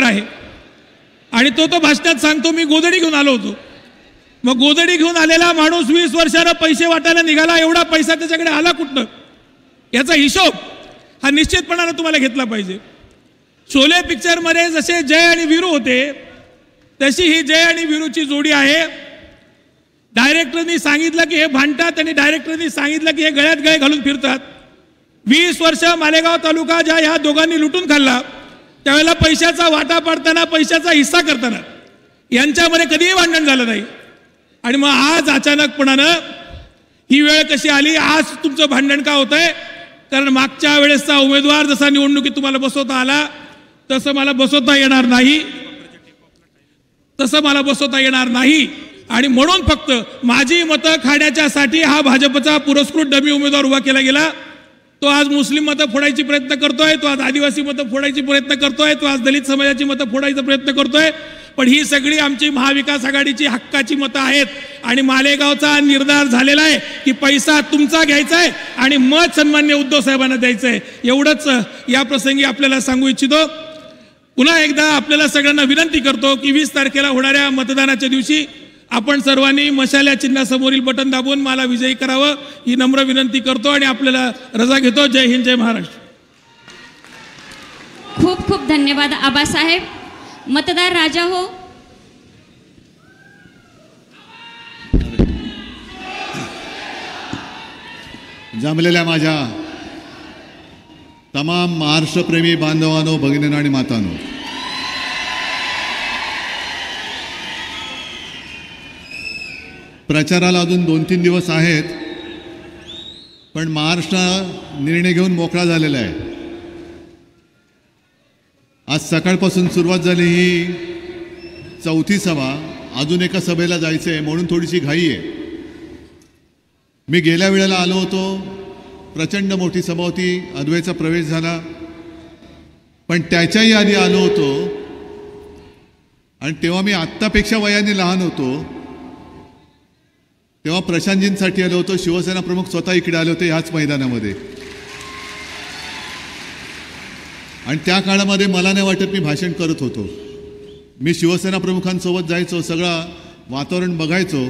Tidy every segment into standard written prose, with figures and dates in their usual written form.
आहे आणि तो भाषणात सांगतो मी गोधडी घेऊन आलो होतो. मग गोधडी घेऊन आलेला माणूस 20 वर्षानं पैसे वाटायला निघाला, एवढा पैसा त्याच्याकडे आला कुठनं, याचा हिशोब हा निश्चितपणाने तुम्हाला घेतला पाहिजे. शोले पिक्चरमध्ये जसे जय आणि वीरू होते तशी ही जय आणि वीरूची जोडी आहे. डायरेक्टरनी सांगितलं की हे भांडतात आणि डायरेक्टरनी सांगितलं की हे गळ्यात गळे घालून फिरतात. 20 वर्ष मालेगाव तालुका ज्या ह्या दोघांनी लुटून खाल्ला त्यावेळेला पैशाचा वाटा पाडताना, पैशाचा हिस्सा करताना यांच्यामध्ये कधीही भांडण झालं नाही. आणि मग आज अचानकपणानं ही वेळ कशी आली, आज तुमचं भांडण का होतंय? कारण मागच्या वेळेसचा उमेदवार जसा निवडणुकीत तुम्हाला बसवता आला तसं मला बसवता येणार नाही, तसं मला बसवता येणार नाही. आणि म्हणून फक्त माझी मतं खाण्याच्यासाठी हा भाजपचा पुरस्कृत डमी उमेदवार उभा केला गेला. तो आज मुस्लिम मतं फोडायची प्रयत्न करतोय, तो आज आदिवासी मतं फोडायची प्रयत्न करतोय, तो आज दलित समाजाची मतं फोडायचा प्रयत्न करतोय. पण ही सगळी आमची महाविकास आघाडीची हक्काची मतं आहेत. आणि मालेगावचा निर्धार झालेला आहे की पैसा तुमचा घ्यायचा आहे आणि मत सन्मान्य उद्धव साहेबांना द्यायचं आहे. एवढंच या प्रसंगी आपल्याला सांगू इच्छितो. पुन्हा एकदा आपल्याला सगळ्यांना विनंती करतो की 20 तारखेला होणाऱ्या मतदानाच्या दिवशी आपण सर्वांनी मशाल्या चिन्हासमोरील बटन दाबून मला विजयी करावं ही नम्र विनंती करतो आणि आपल्याला रजा घेतो. जय हिंद, जय महाराष्ट्र. खूप खूप धन्यवाद आबासाहेब. मतदार राजा हो. जमलेल्या माझ्या तमाम महाराष्ट्रप्रेमी बांधवांनो, भगिनींनो आणि मातांनो, प्रचाराला अजून 2-3 दिवस आहेत, पण महाराष्ट्र निर्णय घेऊन मोकळा झालेला आहे. आज सकाळपासून सुरुवात झाली ही 4थी सभा. अजून एका सभेला जायचं आहे म्हणून थोडीशी घाई आहे. मी गेल्या वेळेला आलो होतो, प्रचंड मोठी सभा होती, अद्वैचा प्रवेश झाला. पण त्याच्याही आधी आलो होतो आणि तेव्हा मी आत्तापेक्षा वयाने लहान होतो. तेव्हा प्रशांतजींसाठी आलो होतो. शिवसेना प्रमुख स्वतः इकडे आले होते ह्याच मैदानामध्ये. आणि त्या काळामध्ये मला नाही वाटत मी भाषण करत होतो. मी शिवसेना प्रमुखांसोबत जायचो, सगळं वातावरण बघायचो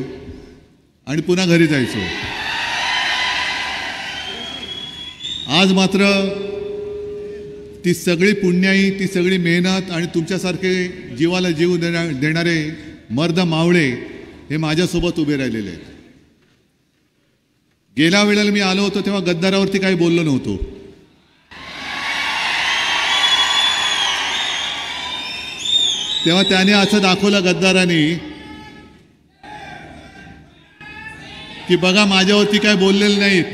आणि पुन्हा घरी जायचो. आज मात्र ती सगळी पुण्याई, ती सगळी मेहनत आणि तुमच्यासारखे जीवाला जीव देणारे मर्द मावळे हे माझ्यासोबत उभे राहिलेले आहेत. गेल्या वेळेला मी आलो होतो तेव्हा गद्दारावरती काही बोललो नव्हतो. तेव्हा त्याने असं दाखवलं गद्दारांनी की बघा माझ्यावरती काय बोललेलं नाहीत,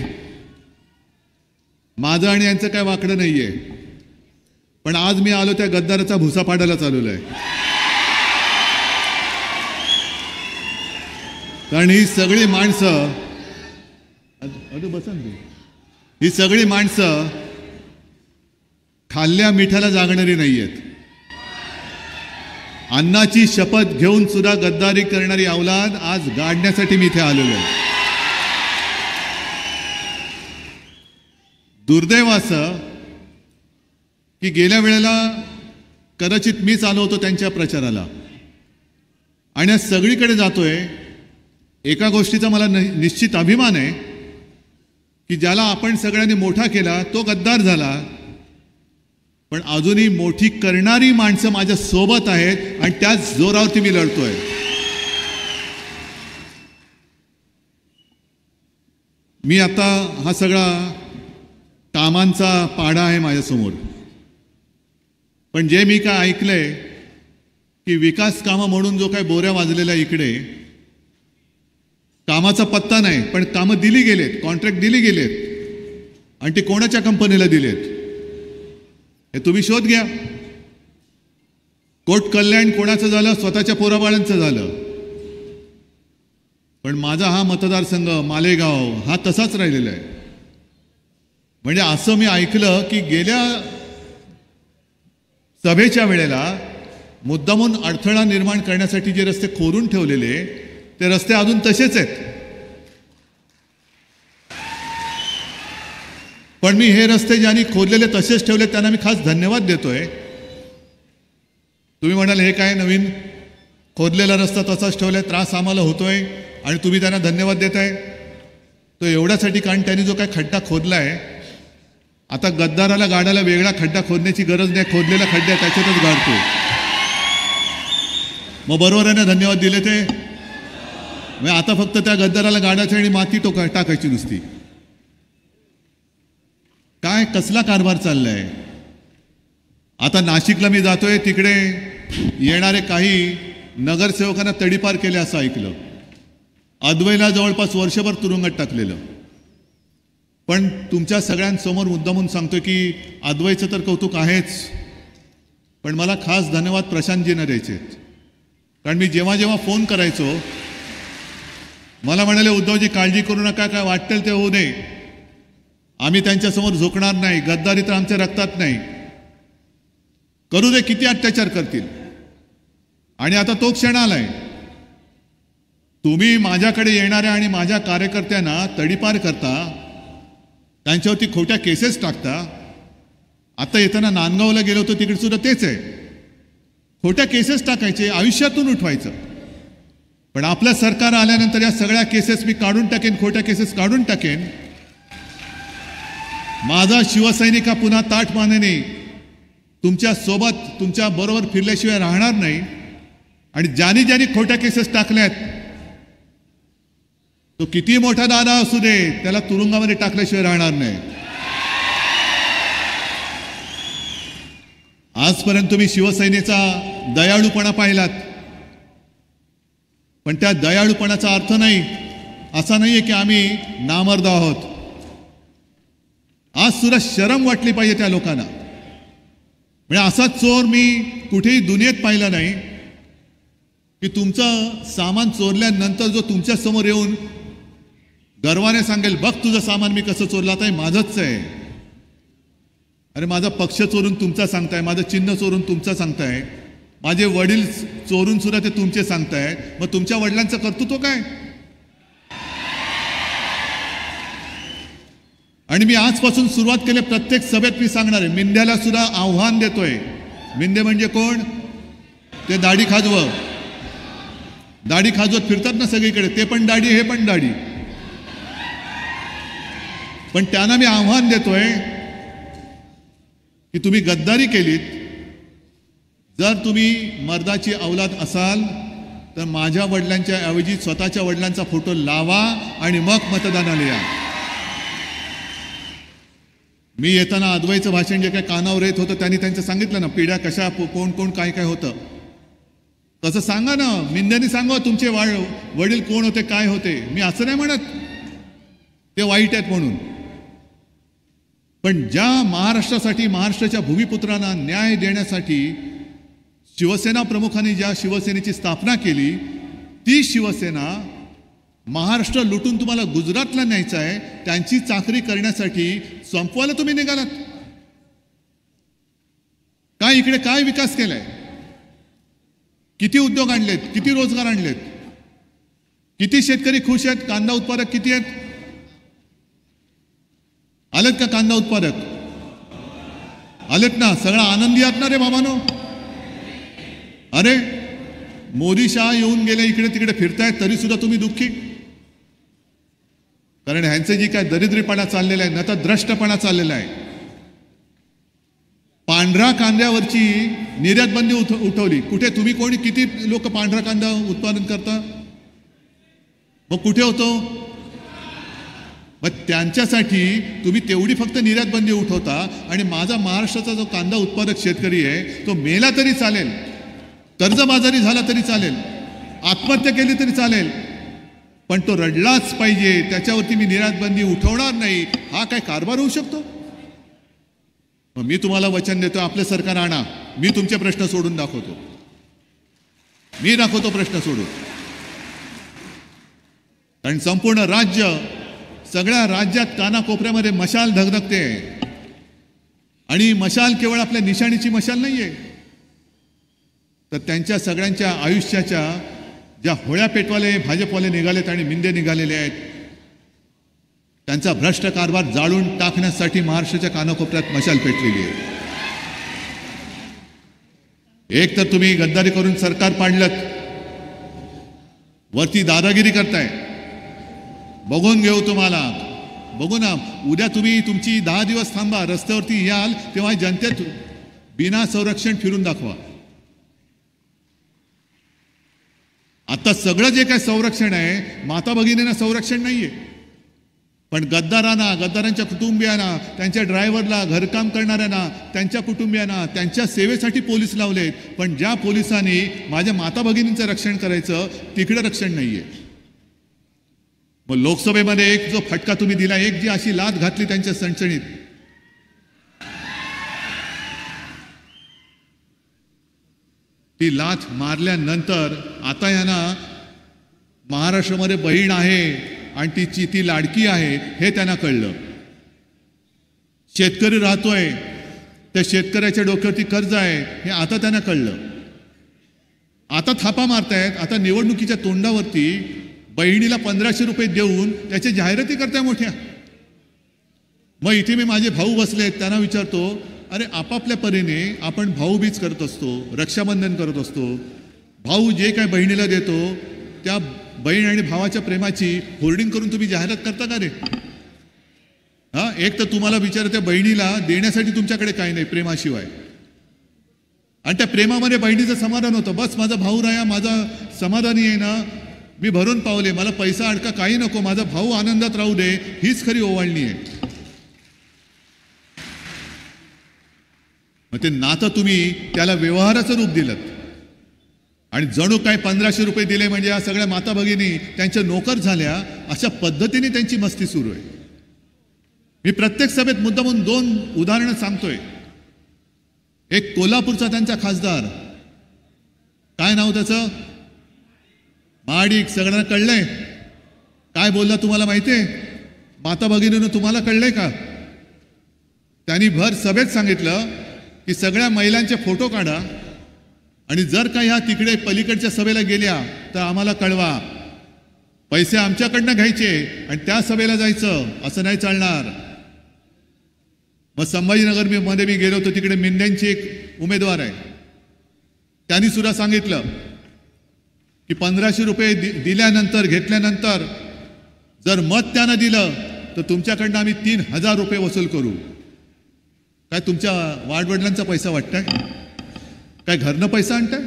माझं आणि यांचं काय वाकडं नाहीये. पण आज मी आलो त्या गद्दाराचा भुसा पाडायला चालवलाय. कारण ही सगळी माणसं, ही सगळी माणसं खाल्ल्या मिठाला जागणारी नाहीयेत. अन्नाची शपथ घेऊन सुद्धा गद्दारी करणारी अवलाद आज गाडण्यासाठी मी इथे आलेलो आहे. दुर्दैव असं की गेल्या वेळेला कदाचित मीच आलो होतो त्यांच्या प्रचाराला आणि आज सगळीकडे जातोय. एका गोष्टीचा मला निश्चित अभिमान आहे की ज्याला आपण सगळ्यांनी मोठा केला तो गद्दार झाला, पण अजूनही मोठी करणारी माणसं माझ्या सोबत आहेत आणि त्याच जोरावरती मी लढतोय. मी आता हा सगळा कामांचा पाढा आहे माझ्यासमोर, पण जे मी काय ऐकलंय की विकास कामं म्हणून जो काय बोऱ्या वाजलेला इकडे, कामाचा पत्ता नाही पण कामं दिली गेलेत, कॉन्ट्रॅक्ट दिली गेलेत आणि ते कोणाच्या कंपनीला दिलेत हे तुम्ही शोध घ्या. कोट कल्याण कोणाचं झालं, स्वतःच्या पोराबाळांचं झालं. पण माझा हा मतदारसंघ मालेगाव हा तसाच राहिलेला आहे. म्हणजे असं मी ऐकलं की गेल्या सभेच्या वेळेला मुद्दामून अडथळा निर्माण करण्यासाठी जे रस्ते खोदून ठेवलेले ते रस्ते अजून तसेच आहेत. पण मी हे रस्ते ज्यांनी खोदलेले तसेच ठेवले त्यांना मी खास धन्यवाद देतोय. तुम्ही म्हणाल हे काय नवीन खोदलेला रस्ता तसाच ठेवलाय, त्रास आम्हाला होतोय आणि तुम्ही त्यांना धन्यवाद देताय. तो एवढ्यासाठी कारण त्यांनी जो काय खड्डा खोदलाय, आता गद्दाराला गाडाला वेगळा खड्डा खोदण्याची गरज नाही, खोदलेला खड्डा त्याच्यातच गाडतो. मग बरोबर आहे ना, धन्यवाद दिले ते. मग आता फक्त त्या गद्दाराला गाडायचं आणि माती टाकायची नुसती. काय कसला कारभार चाललाय. आता नाशिकला मी जातोय, तिकडे येणारे काही नगरसेवकांना तडीपार केले असं ऐकलं. अद्वैला जवळपास वर्षभर तुरुंगात टाकलेलं. पण तुमच्या सगळ्यांसमोर मुद्दामून सांगतो की अद्वैचं तर कौतुक आहेच, पण मला खास धन्यवाद प्रशांतजींना द्यायचे. कारण मी जेव्हा जेव्हा फोन करायचो, मला म्हणाले उद्धवजी काळजी करू नका, काय वाटेल ते होऊ दे, आम्ही त्यांच्यासमोर झोकणार नाही, गद्दारी तर आमच्या रक्तात नाही, करू दे, किती अत्याचार करतील. आणि आता तो क्षण आलाय. तुम्ही माझ्याकडे येणाऱ्या आणि माझ्या कार्यकर्त्यांना तडीपार करता, त्यांच्यावरती खोट्या केसेस टाकता. आता येताना नांदगावला गेलो होतो, तिकडे सुद्धा तेच आहे. खोट्या केसेस टाकायचे, आयुष्यातून उठवायचं. पण आपलं सरकार आल्यानंतर या सगळ्या केसेस मी काढून टाकेन, खोट्या केसेस काढून टाकेन. माझा शिवसैनिक हा पुन्हा ताठ मानेने तुमच्या सोबत, तुमच्या बरोबर फिरल्याशिवाय राहणार नाही. आणि ज्यांनी ज्यांनी खोट्या केसेस टाकल्यात, तो किती मोठा दादा असू दे, त्याला तुरुंगामध्ये टाकल्याशिवाय राहणार नाही. आजपर्यंत तुम्ही शिवसेनेचा दयाळूपणा पाहिलात, पण त्या दयाळूपणाचा अर्थ नाही असा नाहीये की आम्ही नामर्द आहोत. आज सुद्धा शरम वाटली पाहिजे त्या लोकांना. म्हणजे असा चोर मी कुठेही दुनियेत पाहिला नाही की तुमचं सामान चोरल्यानंतर जो तुमच्या समोर येऊन गर्वाने सांगेल, बघ तुझं सामान मी कसं चोरलं, आता हे माझंच आहे. अरे माझा पक्ष चोरून तुमचा सांगताय, माझं चिन्ह चोरून तुमचं सांगताय, माझे वडील चोरून सुद्धा ते तुमचे सांगताय. मग तुमच्या वडिलांचं कर्तृत्व काय. आणि मी आजपासून सुरुवात केली, प्रत्येक सभेत मी सांगणार आहे, मिंद्याला सुद्धा आव्हान देतोय. मिंदे म्हणजे कोण, ते दाढी खाजवं, दाढी खाजवत फिरतात ना सगळीकडे, ते पण दाढी, हे पण दाढी. पण त्यांना मी आव्हान देतोय की तुम्ही गद्दारी केलीत, जर तुम्ही मर्दाची औलाद असाल तर माझ्या वडिलांच्या ऐवजी स्वतःच्या वडिलांचा फोटो लावा आणि मग मतदानाला या. मी येताना अद्वैचं भाषण जे काय कानावर येत होतं, त्यांनी त्यांचं सांगितलं ना, पिढ्या कशा, कोण कोण काय काय होतं, तसं सांगा ना. मिंद्याने सांगा तुमचे वडील कोण होते, काय होते. मी असं नाही म्हणत ते वाईट आहेत म्हणून, पण ज्या महाराष्ट्रासाठी, महाराष्ट्राच्या भूमिपुत्रांना न्याय देण्यासाठी शिवसेना प्रमुखांनी ज्या शिवसेनेची स्थापना केली, ती शिवसेना महाराष्ट्र लुटून तुम्हाला गुजरातला न्यायचं आहे, त्यांची चाकरी करण्यासाठी संपवायला तुम्ही निघालात. काय इकडे काय विकास केलाय, किती उद्योग आणलेत, किती रोजगार आणलेत, किती शेतकरी खुश आहेत, कांदा उत्पादक किती आहेत, आलेत का कांदा उत्पादक, आलेत ना, सगळा आनंदी आहात ना रे बाबांनो. अरे मोदी शाह येऊन गेले, इकडे तिकडे फिरतायत, तरी सुद्धा तुम्ही दुःखी. कारण ह्यांचे जी काय दरिद्रीपणा चाललेला आहे, नतद्रष्टपणा चाललेला आहे. पांढरा कांद्यावरची निर्यात बंदी उठवली. कुठे तुम्ही कोणी, किती लोक पांढरा कांदा उत्पादन करता, मग कुठे होतो. मग त्यांच्यासाठी तुम्ही तेवढी फक्त निर्यात बंदी उठवता आणि माझा महाराष्ट्राचा जो कांदा उत्पादक शेतकरी आहे तो मेला तरी चालेल, कर्जबाजारी झाला तरी चालेल, आत्महत्या केली तरी चालेल, पण तो रडलाच पाहिजे, त्याच्यावरती मी निर्यात बंदी उठवणार नाही. हा काय कारभार होऊ शकतो. मग मी तुम्हाला वचन देतो, आपले सरकार आणा, मी तुमचे प्रश्न सोडून दाखवतो, मी दाखवतो प्रश्न सोडून. कारण संपूर्ण राज्य, सगळ्या राज्यात कानाकोपऱ्यामध्ये मशाल धगधगते. आणि मशाल केवळ आपल्या निशाणीची मशाल नाहीये, तर त्यांच्या सगळ्यांच्या आयुष्याच्या ज्या होळ्या पेटवाले भाजपवाले निघालेत आणि मिंदे निघालेले आहेत, त्यांचा भ्रष्ट कारभार जाळून टाकण्यासाठी महाराष्ट्राच्या कानाकोपऱ्यात मशाल पेटलेली आहे. एक तर तुम्ही गद्दारी करून सरकार पाडलं, वरती दादागिरी करताय. बघून घेऊ तुम्हाला, बघू ना. उद्या तुम्ही तुमची 10 दिवस थांबा, रस्त्यावरती याल तेव्हा जनतेत बिना संरक्षण फिरून दाखवा. आता सगळं जे काय संरक्षण आहे, माता भगिनींना संरक्षण नाहीये, पण गद्दारांना, गद्दारांच्या कुटुंबियांना, त्यांच्या ड्रायव्हरला, घरकाम करणाऱ्यांना, त्यांच्या कुटुंबियांना, त्यांच्या सेवेसाठी पोलीस लावलेत. पण ज्या पोलिसांनी माझ्या माता भगिनींचं रक्षण करायचं, तिकडे रक्षण नाहीये. मग लोकसभेमध्ये एक जो फटका तुम्ही दिला, एक जी अशी लाथ घातली त्यांच्या सणसणीत, ती लाथ मारल्यानंतर आता यांना महाराष्ट्रामध्ये बहीण आहे आणि तिची ती लाडकी आहे हे त्यांना कळलं. शेतकरी राहतोय, त्या शेतकऱ्याच्या डोक्यावरती कर्ज आहे हे आता त्यांना कळलं. आता थापा मारतायत. आता निवडणुकीच्या तोंडावरती बहिणीला 1500 रुपये देऊन त्याच्या जाहिराती करताय मोठ्या. मग इथे मी माझे भाऊ बसलेत, त्यांना विचारतो, अरे आपापल्या परीने आपण भाऊबीज करत असतो, रक्षाबंधन करत असतो. भाऊ जे काय बहिणीला देतो त्या बहीण आणि भावाच्या प्रेमाची होर्डिंग करून तुम्ही जाहिरात करता का रे? हा, एक तर तुम्हाला विचार त्या बहिणीला देण्यासाठी तुमच्याकडे काही नाही प्रेमाशिवाय, आणि त्या प्रेमामध्ये बहिणीचं समाधान होतं. बस माझा भाऊ राया, माझा समाधानी आहे ना, मी भरून पावले, मला पैसा अडका काही नको, माझा भाऊ आनंदात राहू दे, हीच खरी ओवाळणी आहे. मग ते नातं तुम्ही त्याला व्यवहाराचं रूप दिलं आणि जणू काय 1500 रुपये दिले म्हणजे या सगळ्या माता भगिनी त्यांच्या नोकर झाल्या, अशा पद्धतीने त्यांची मस्ती सुरू आहे. मी प्रत्येक सभेत मुद्दामून 2 उदाहरणं सांगतोय. एक कोल्हापूरचा त्यांचा खासदार, काय नाव त्याचं, महाडिक, सगळ्यांना कळलंय काय बोलला तुम्हाला माहितीये? माता भगिनीनं तुम्हाला कळलंय का? त्यांनी भर सभेत सांगितलं की सगळ्या महिलांचे फोटो काढा आणि जर का ह्या तिकडे पलीकडच्या सभेला गेल्या तर आम्हाला कळवा. पैसे आमच्याकडनं घ्यायचे आणि त्या सभेला जायचं, असं नाही चालणार. मग संभाजीनगर मध्ये मी गेलो होतो, तिकडे मिंद्यांची एक उमेदवार आहे, त्यांनी सुद्धा सांगितलं की 1500 रुपये दिल्यानंतर, घेतल्यानंतर जर मत त्यानं दिलं तर तुमच्याकडनं आम्ही 3000 रुपये वसूल करू. काय तुमच्या वाडवडिलांचा पैसा वाटताय? काय घरनं पैसा आणताय?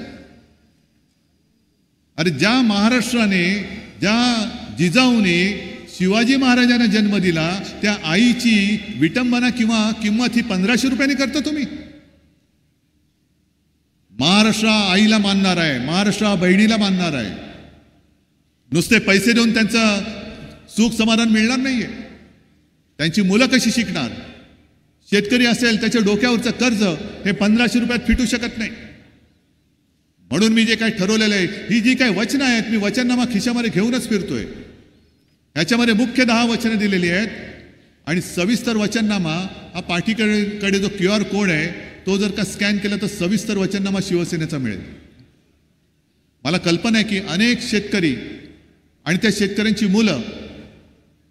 अरे ज्या महाराष्ट्राने, ज्या जिजाऊने शिवाजी महाराजांना जन्म दिला, त्या आईची विटंबना किंवा किंमत ही 1500 रुपयांनी करता तुम्ही? महाराष्ट्र आईला मानणार आहे, महाराष्ट्र बहिणीला मानणार आहे. नुसते पैसे देऊन त्यांचं सुख समाधान मिळणार नाहीये. त्यांची मुलं कशी शिकणार? शेतकरी असेल त्याच्या डोक्यावरचं कर्ज हे 1500 रुपयात फिटू शकत नाही. म्हणून मी जे काही ठरवलेलं आहे, ही जी काही वचनं आहेत, मी वचननामा खिशामध्ये घेऊनच फिरतोय. ह्याच्यामध्ये मुख्य 10 वचनं दिलेली आहेत आणि सविस्तर वचननामा हा पाठीकडे जो QR कोड आहे तो जर का स्कॅन केला तर सविस्तर वचननामा शिवसेनेचा मिळेल. मला कल्पना आहे की अनेक शेतकरी आणि त्या शेतकऱ्यांची मुलं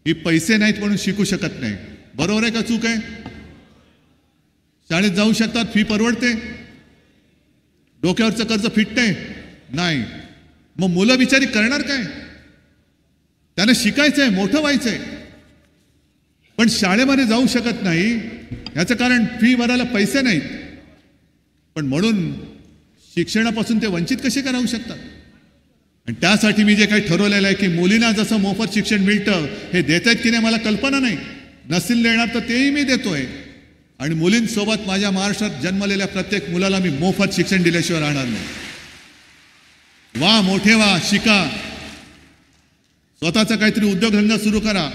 ही पैसे नाहीत म्हणून शिकू शकत नाही. बरोबर आहे का चूक आहे? शाळेत जाऊ शकतात, फी परवडते, डोक्यावरचं कर्ज फिटतंय नाही. मग मुलं बिचारी करणार काय? त्यांना शिकायचंय, मोठं व्हायचंय, पण शाळेमध्ये जाऊ शकत नाही. याचं कारण फी भरायला पैसे नाहीत. पण म्हणून शिक्षणापासून ते वंचित कसे राहू शकतात? आणि त्यासाठी मी जे काही ठरवलेलं आहे की मुलींना जसं मोफत शिक्षण मिळतं हे देत आहेत की नाही मला कल्पना नाही. नसेल देणार तर तेही मी देतोय. आणि मुलींसोबत माझ्या महाराष्ट्रात जन्मलेल्या प्रत्येक मुलाला मी मोफत शिक्षण दिल्याशिवाय राहणार नाही. वा मोठे व्हा, शिका, स्वतःचा काहीतरी उद्योगधंदा सुरू करा.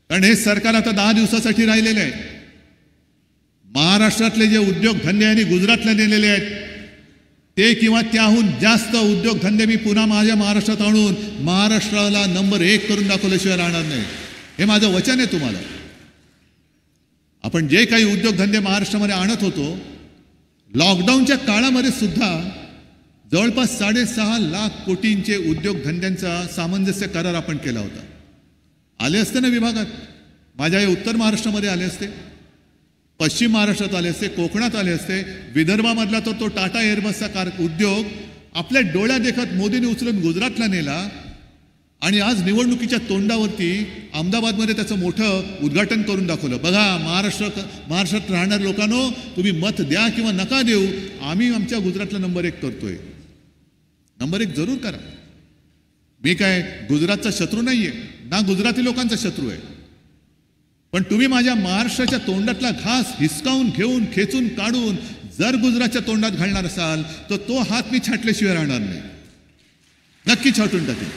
कारण हे सरकार आता 10 दिवसासाठी राहिलेले आहे. महाराष्ट्रातले जे उद्योगधंदे आणि गुजरातला नेलेले आहेत ते किंवा त्याहून जास्त उद्योगधंदे मी पुन्हा माझ्या महाराष्ट्रात आणून महाराष्ट्राला नंबर 1 करून दाखवल्याशिवाय राहणार नाही. हे माझं वचन आहे तुम्हाला. आपण जे काही उद्योगधंदे महाराष्ट्रामध्ये आणत होतो, लॉकडाऊनच्या काळामध्ये सुद्धा जवळपास 6.5 लाख कोटींचे उद्योगधंद्यांचा सामंजस्य करार आपण केला होता. आले असते ना विभागात, माझ्या या उत्तर महाराष्ट्रामध्ये आले असते. पश्चिम महाराष्ट्रात आले असते, कोकणात आले असते, विदर्भामधला तो टाटा एअरबसचा उद्योग आपल्या डोळ्या देखत मोदींनी उचलून गुजरातला नेला आणि आज निवडणुकीच्या तोंडावरती अहमदाबादमध्ये त्याचं मोठं उद्घाटन करून दाखवलं. बघा महाराष्ट्रात राहणाऱ्या लोकांनो, तुम्ही मत द्या किंवा नका देऊ, आम्ही आमच्या गुजरातला नंबर 1 करतोय. नंबर 1 जरूर करा. मी काय गुजरातचा शत्रू नाहीये, ना गुजराती लोकांचा शत्रू आहे. पण तुम्ही माझ्या महाराष्ट्राच्या तोंडातला घास हिसकावून घेऊन खेचून काढून जर गुजरातच्या तोंडात घालणार असाल तर तो हात मी छाटल्याशिवाय राहणार नाही. नक्की छाटून टाकेल.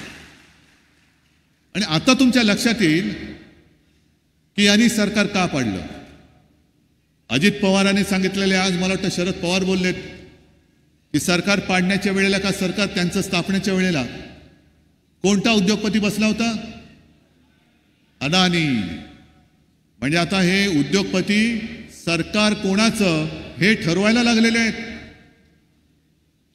आणि आता तुमच्या लक्षात येईल की यांनी सरकार का पाडलं. अजित पवारांनी सांगितलेले, आज मला वाटतं शरद पवार बोललेत की सरकार पाडण्याच्या वेळेला का सरकार त्यांचं स्थापनेच्या वेळेला कोणता उद्योगपती बसला होता? अदानी. म्हणजे आता हे उद्योगपती सरकार कोणाचं हे ठरवायला लागलेले आहेत.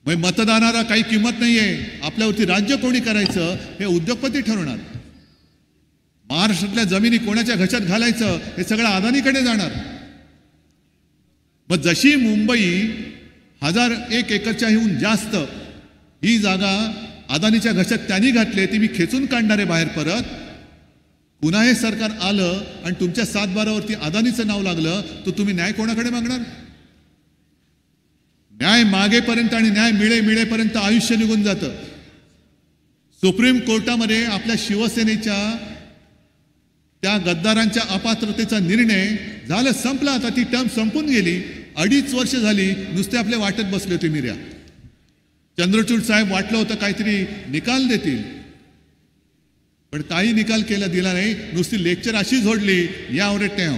म्हणजे मतदानाला काही किंमत नाहीये, आपल्यावरती राज्य कोणी करायचं हे उद्योगपती ठरवणार. महाराष्ट्रातल्या जमिनी कोणाच्या घशात घालायचं हे सगळं अदानीकडे जाणार. मग जशी मुंबई 1001 एकरच्याहून जास्त ही जागा अदानीच्या घशात त्यांनी घातली, ती मी खेचून काढणार आहे बाहेर परत. पुन्हा हे सरकार आलं आणि तुमच्या 7/12वरती अदानीचं नाव लागलं तर तुम्ही न्याय कोणाकडे मागणार? न्याय मागेपर्यंत आणि न्याय मिळेपर्यंत आयुष्य निघून जातं. सुप्रीम कोर्टामध्ये आपल्या शिवसेनेच्या त्या गद्दारांच्या अपात्रतेचा निर्णय झालं, संपला. आता ती टर्म संपून गेली. 2.5 वर्ष झाली नुसते आपल्या वाटत बसले होते मिऱ्या. चंद्रचूड साहेब वाटलं होतं काहीतरी निकाल देतील, पण काही निकाल दिला नाही. नुसती लेक्चर अशी झोडली, यावर टेव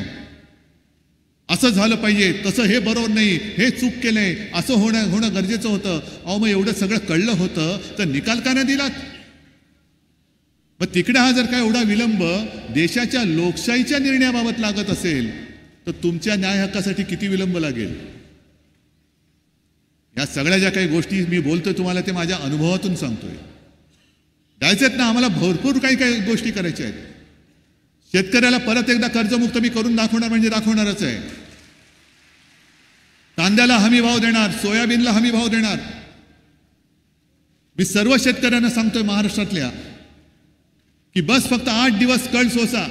असं झालं पाहिजे, तसं हे बरोबर नाही, हे चूक केलंय, असं होणं गरजेचं होतं. अहो मग एवढं सगळं कळलं होतं तर निकाल का नाही दिलात? मग तिकडे हा जर काय एवढा विलंब देशाच्या लोकशाहीच्या निर्णयाबाबत लागत असेल तर तुमच्या न्याय हक्कासाठी किती विलंब लागेल? या सगळ्या ज्या काही गोष्टी मी बोलतोय तुम्हाला ते माझ्या अनुभवातून सांगतोय. द्यायचेत ना आम्हाला, भरपूर काही गोष्टी करायच्या आहेत. शेतकऱ्याला परत एकदा कर्जमुक्त मी करून दाखवणार म्हणजे दाखवणारच आहे. कांद्याला हमी भाव देणार, सोयाबीनला हमी भाव देणार. मी सर्व शेतकऱ्यांना सांगतोय महाराष्ट्रातल्या की बस फक्त 8 दिवस कळ सोसा.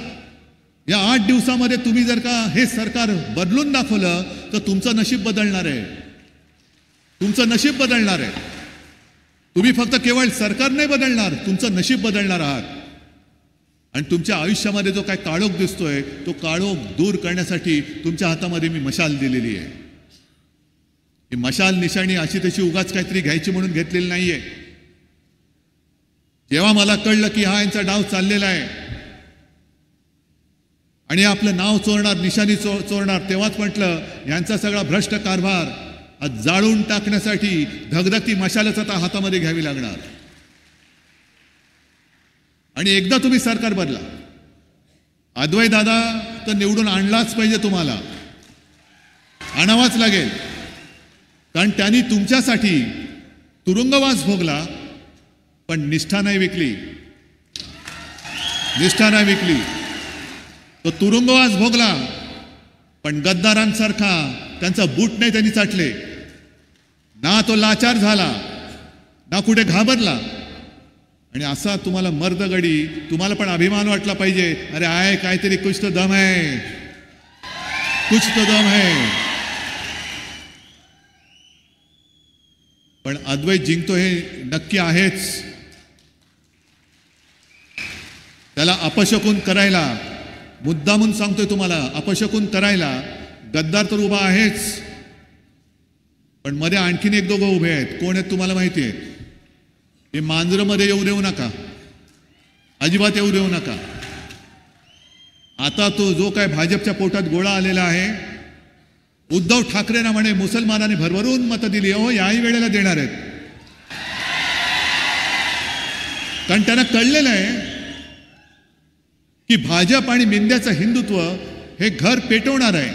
या 8 दिवसामध्ये तुम्ही जर का हे सरकार बदलून दाखवलं तर तुमचं नशीब बदलणार आहे. तुमचं नशीब बदलणार आहे. तुम्ही फक्त केवळ सरकार नाही बदलणार, तुमचं नशीब बदलणार आहात. आणि तुमच्या आयुष्यामध्ये जो काय काळोख दिसतोय तो काळोख दूर करण्यासाठी तुमच्या हातामध्ये मी मशाल दिलेली आहे. ही मशाल निशाणी अशी तशी उगाच काहीतरी घ्यायची म्हणून घेतलेली नाहीये. जेव्हा मला कळलं की हा यांचा डाव चाललेला आहे आणि आपलं नाव चोरणार, निशाणी चोरणार, तेव्हाच म्हटलं यांचा सगळा भ्रष्ट कारभार जाळून टाकण्यासाठी धगधगती मशालच आता हातामध्ये घ्यावी लागणार. आणि एकदा तुम्ही सरकार बदला, अद्वै दादा तर निवडून आणलाच पाहिजे, तुम्हाला आणावाच लागेल. कारण त्यांनी तुमच्यासाठी तुरुंगवास भोगला पण निष्ठा नाही विकली. निष्ठा नाही विकली. तो तुरुंगवास भोगला पण गद्दारांसारखा त्यांचा बूट नाही त्यांनी चाटले. ना तो लाचार झाला ना कुठे घाबरला. आणि असा तुम्हाला मर्दगडी, तुम्हाला पण अभिमान वाटला पाहिजे, अरे आहे काहीतरी, कुछ तो दम है, कुछ तो दम है. पण अद्वैत जिंकतो हे नक्की आहेच. त्याला अपशकुन करायला, मुद्दामून सांगतोय तुम्हाला, अपशकुन करायला गद्दार तर उभा आहेच, पण मध्ये आणखीन 1-2 उभे आहेत. कोण आहेत तुम्हाला माहिती आहे? हे मांजरमध्ये येऊ देऊ नका, अजिबात येऊ देऊ नका. आता तो जो काय भाजपच्या पोटात गोळा आलेला आहे, उद्धव ठाकरेंना म्हणे मुसलमानांनी भरभरून मतं दिली, हो याही वेळेला देणार आहेत. कारण त्यांना कळलेलं आहे की भाजप आणि मिंद्याचं हिंदुत्व हे घर पेटवणार आहे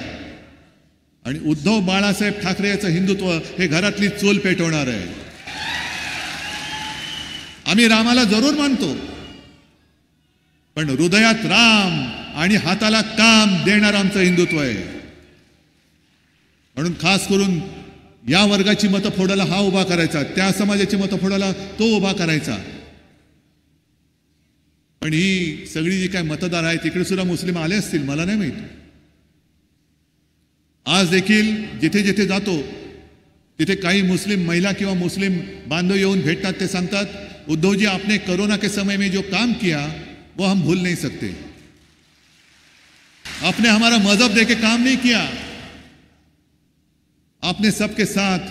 आणि उद्धव बाळासाहेब ठाकरे याचं हिंदुत्व हे घरातली चूल पेटवणार आहे. आम्ही रामाला जरूर मानतो, पण हृदयात राम आणि हाताला काम देणार आमचं हिंदुत्व आहे. म्हणून खास करून या वर्गाची मतं फोडायला हा उभा करायचा, त्या समाजाची मतं फोडायला तो उभा करायचा. पण ही सगळी जी काय मतदार आहेत तिकडे सुद्धा मुस्लिम आले असतील, मला नाही माहित. आज देखील जिथे जिथे जातो तिथे काही मुस्लिम महिला किंवा मुस्लिम बांधव येऊन भेटतात. ते सांगतात, उद्धव जी आपने कोरोना के समय में जो काम किया वो हम भूल नहीं सकते. आपने हमारा मजहब देके काम नहीं किया, आपने सबके साथ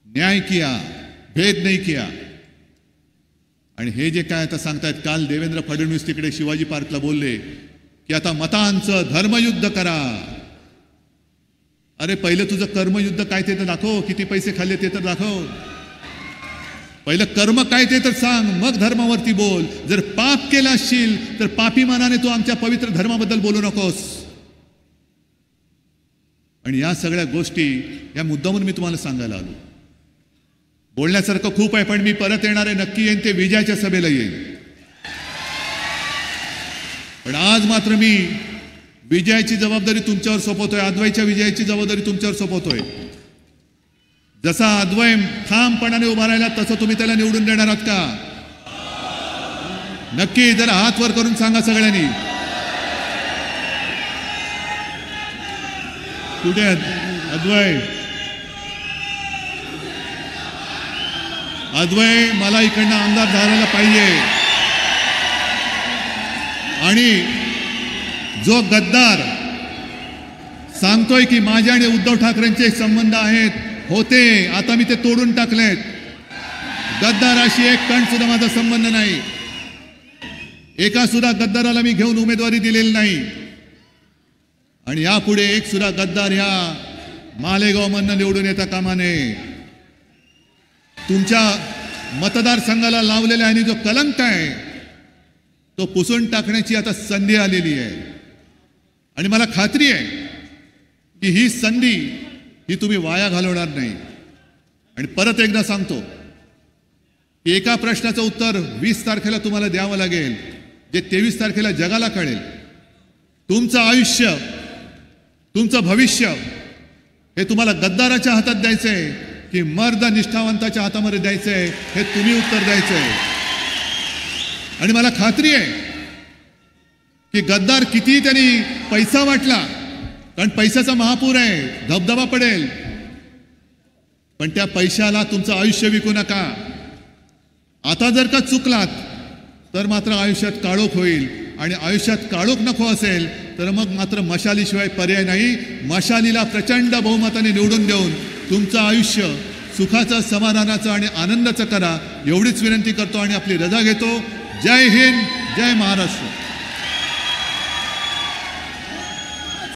न्याय किया, भेद नहीं किया. आणि हे जे काय आता सांगतायत, काल देवेंद्र फडणवीस तिकडे शिवाजी पार्कला बोलले की आता मतांचं धर्मयुद्ध करा. अरे पहिलं तुझं कर्मयुद्ध काय ते तर दाखव, किती पैसे खाल्ले ते तर दाखव. पहिलं कर्म काय ते तर सांग, मग धर्मावरती बोल. जर पाप केला असशील तर पापी मानाने तू आमच्या पवित्र धर्माबद्दल बोलू नकोस. आणि या सगळ्या गोष्टी या मुद्दामून मी तुम्हाला सांगायला आलो. बोलण्यासारखं खूप आहे, पण मी परत येणार आहे, नक्की येईन, ते विजयाच्या सभेला येईन. पण आज मात्र मी विजयाची जबाबदारी तुमच्यावर सोपवतोय, अद्वैच्या विजयाची जबाबदारी तुमच्यावर सोपवतोय. जसा अद्वै ठामपणाने उभा राहिला तसं तुम्ही त्याला निवडून देणार आहात का? नक्की जरा हात वर करून सांगा सगळ्यांनी. कुठे अद्वै? अद्वै मला इकडनं आमदार झालेला पाहिजे. आणि जो गद्दार सांगतोय की माझ्या आणि उद्धव ठाकरेंचे संबंध आहेत, होते, आता मी ते तोडून टाकलेत. गद्दाराशी एक कण सुद्धा माझा संबंध नाही. एका सुद्धा गद्दाराला मी घेऊन उमेदवारी दिलेली नाही. आणि यापुढे एक सुद्धा गद्दार ह्या मालेगावमधनं निवडून येता कामा नये. तुमच्या मतदारसंघाला लावलेला आणि जो कलंक आहे तो पुसून टाकण्याची आता संधी आलेली आहे. आणि मला खात्री आहे की ही संधी ही तुम्ही वाया घालवणार नाही. आणि परत एकदा सांगतो की एका प्रश्नाचं उत्तर 20 तारखेला तुम्हाला द्यावं लागेल, जे 23 तारखेला जगाला कळेल. तुमचं आयुष्य, तुमचं भविष्य हे तुम्हाला गद्दाराच्या हातात द्यायचंय की मर्द निष्ठावंताच्या हातामध्ये द्यायचंय, हे तुम्ही उत्तर द्यायचंय. आणि मला खात्री आहे की गद्दार किती त्यांनी पैसा वाटला, कारण पैशाचा महापूर आहे, धबधबा पडेल, पण त्या पैशाला तुमचं आयुष्य विकू नका. आता जर का चुकलात तर मात्र आयुष्यात काळोख होईल. आणि आयुष्यात काळोख नको असेल तर मग मात्र मशालीशिवाय पर्याय नाही. मशालीला प्रचंड बहुमताने निवडून देऊन तुमचं आयुष्य सुखाचं, समाधानाचं आणि आनंदाचं करा, एवढीच विनंती करतो आणि आपली रजा घेतो. जय हिंद, जय महाराष्ट्र.